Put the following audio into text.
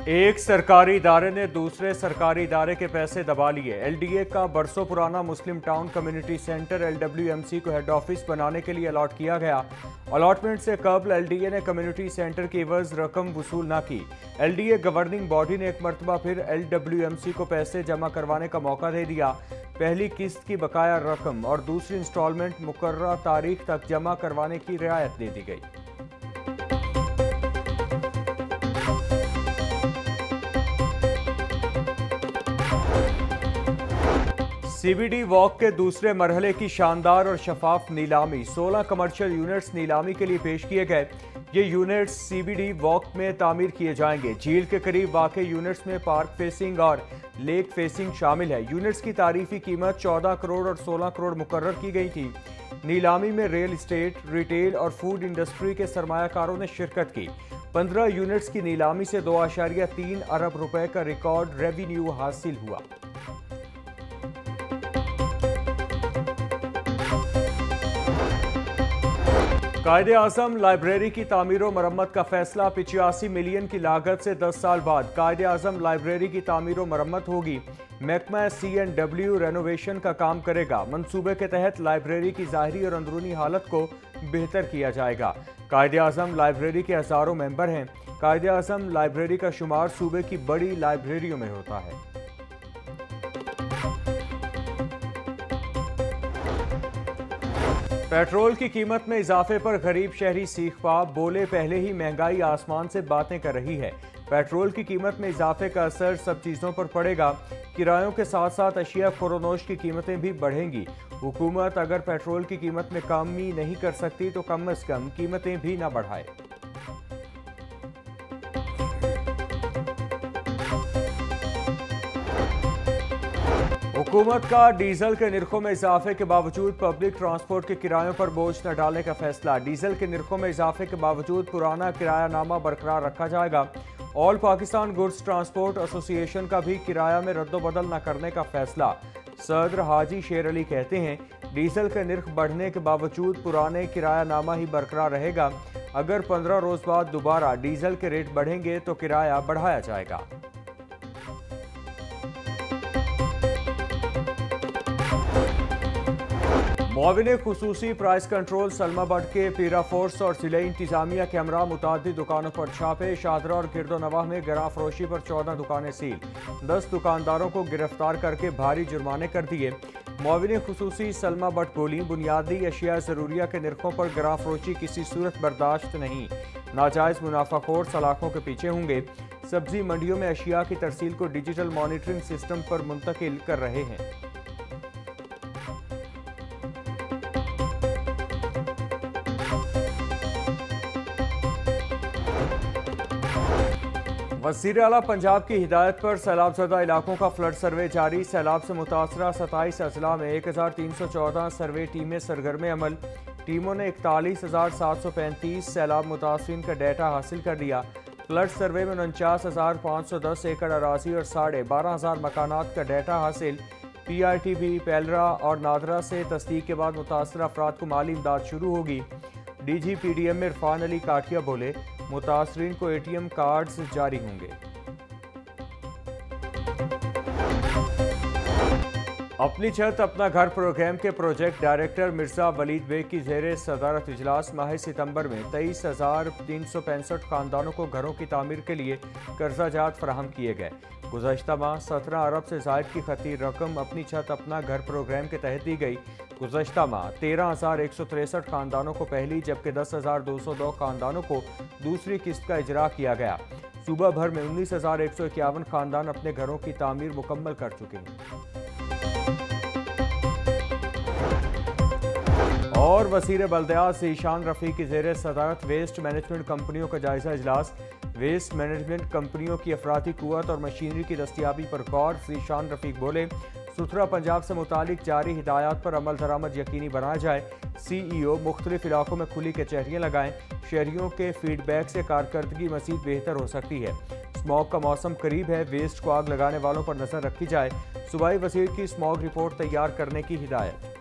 एक सरकारी इदारे ने दूसरे सरकारी इदारे के पैसे दबा लिए। एलडीए का बरसों पुराना मुस्लिम टाउन कम्युनिटी सेंटर एलडब्ल्यूएमसी को हेड ऑफिस बनाने के लिए अलॉट किया गया। अलॉटमेंट से कबल एलडीए ने कम्युनिटी सेंटर की एवज रकम वसूल न की। एलडीए गवर्निंग बॉडी ने एक मरतबा फिर एलडब्ल्यूएमसी को पैसे जमा करवाने का मौका दे दिया। पहली किस्त की बकाया रकम और दूसरी इंस्टॉलमेंट मुकर्रर तारीख तक जमा करवाने की रियायत दे दी गई। सीबीडी वॉक के दूसरे मरहले की शानदार और शफाफ नीलामी। 16 कमर्शियल यूनिट्स नीलामी के लिए पेश किए गए। ये यूनिट्स सीबीडी वॉक में तामीर किए जाएंगे। झील के करीब वाक़े यूनिट्स में पार्क फेसिंग और लेक फेसिंग शामिल है। यूनिट्स की तारीफी कीमत 14 करोड़ और 16 करोड़ मुकर्रर की गई थी। नीलामी में रियल इस्टेट, रिटेल और फूड इंडस्ट्री के सरमायाकारों ने शिरकत की। 15 यूनिट्स की नीलामी से 2.3 अरब रुपए का रिकॉर्ड रेवेन्यू हासिल हुआ। कायदे-आज़म लाइब्रेरी की तामीर और मरम्मत का फैसला। 85 मिलियन की लागत से 10 साल बाद कायदे-आज़म लाइब्रेरी की तामीर और मरम्मत होगी। महकमा C&W रेनोवेशन का काम करेगा। मंसूबे के तहत लाइब्रेरी की ज़ाहिरी और अंदरूनी हालत को बेहतर किया जाएगा। कायदे-आज़म लाइब्रेरी के हज़ारों मेंबर हैं। कायदे-आज़म लाइब्रेरी का शुमार सूबे की बड़ी लाइब्रेरियों में होता है। पेट्रोल की कीमत में इजाफे पर गरीब शहरी सीखपा बोले, पहले ही महंगाई आसमान से बातें कर रही है। पेट्रोल की कीमत में इजाफे का असर सब चीज़ों पर पड़ेगा। किरायों के साथ साथ अशिया फरोनोश की कीमतें भी बढ़ेंगी। हुकूमत अगर पेट्रोल की कीमत में कमी नहीं कर सकती तो कम से कम कीमतें भी न बढ़ाए। हुकूमत का डीजल के निर्खों में इजाफे के बावजूद पब्लिक ट्रांसपोर्ट के किरायों पर बोझ न डालने का फैसला। डीजल के निर्खों में इजाफे के बावजूद पुराना किरायानामा बरकरार रखा जाएगा। All Pakistan goods transport association का भी किराया में रद्दोबदल न करने का फैसला। सदर हाजी शेर अली कहते हैं, डीजल के निर्ख बढ़ने के बावजूद पुराने किरायानामा ही बरकरार रहेगा। अगर 15 रोज बाद दोबारा डीजल के रेट बढ़ेंगे तो किराया बढ़ाया जाएगा। मुआविन खुसूसी प्राइस कंट्रोल सलमा बट के पीरा फोर्स और जिले इंतजामिया के हमरा मुतादिद दुकानों पर छापे। शादरा और गिरदोनवाह में गरा फरोशी पर 14 दुकानें सील। 10 दुकानदारों को गिरफ्तार करके भारी जुर्माने कर दिए। मुआविन खुसूसी सलमा बट बोली, बुनियादी अशिया ज़रूरिया के निर्खों पर गरा फरोशी किसी सूरत बर्दाश्त नहीं। नाजायज़ मुनाफाखोर सलाखों के पीछे होंगे। सब्जी मंडियों में अशिया की तरसील को डिजिटल मॉनिटरिंग सिस्टम पर मुंतकिल कर रहे हैं। वज़ीर आला पंजाब की हिदायत पर सैलाबज़दा इलाकों का फ्लड सर्वे जारी। सैलाब से मुतासरा 27 अजला में 1314 सर्वे टीमें सरगर्म अमल। टीमों ने 41,735 सैलाब मुतासरीन का डेटा हासिल कर लिया। फ्लड सर्वे में 49,510 एकड़ अराजी और 12,500 मकानात का डेटा हासिल। PRTB, पेलरा और नादरा से तस्दीक के बाद मुतासर अफराद को माली इमदाद शुरू होगी। DG PDM में इरफान अली काठिया बोले, मुतासरीन को ATM कार्ड्स जारी होंगे। अपनी छत अपना घर प्रोग्राम के प्रोजेक्ट डायरेक्टर मिर्जा वलीद बेग की ज़ेरे सदारत इजलास माह सितंबर में 23,365 खानदानों को घरों की तामीर के लिए कर्जा जात फराहम किए गए। गुज़श्ता माह 17 अरब से ज़ायद की खती रकम अपनी छत अपना घर प्रोग्राम के तहत दी गई। गुज़श्ता माह 13,163 खानदानों को पहली जबकि 10,202 खानदानों को दूसरी किस्त का इजरा किया गया। सूबा भर में 19,151 खानदान अपने घरों की तामीर मुकम्मल कर चुके हैं। और वज़ीर बल्दियात ज़ीशान रफ़ी की ज़ेरे सदारत वेस्ट मैनेजमेंट कंपनियों का जायजा इजलास। वेस्ट मैनेजमेंट कंपनियों की अफराती कुव्वत और मशीनरी की दस्तियाबी पर गौर। ज़ीशान रफ़ीक बोले, सुथरा पंजाब से मुतालिक जारी हिदायत पर अमल दरामद यकीनी बनाया जाए। CEO मुख्तलिफ इलाकों में खुली कचहरियाँ लगाएं। शहरियों के फीडबैक से कारकर्दगी मज़ीद बेहतर हो सकती है। स्मॉग का मौसम करीब है, वेस्ट को आग लगाने वालों पर नजर रखी जाए। सूबाई वज़ीर की स्मॉग रिपोर्ट तैयार करने की हिदायत।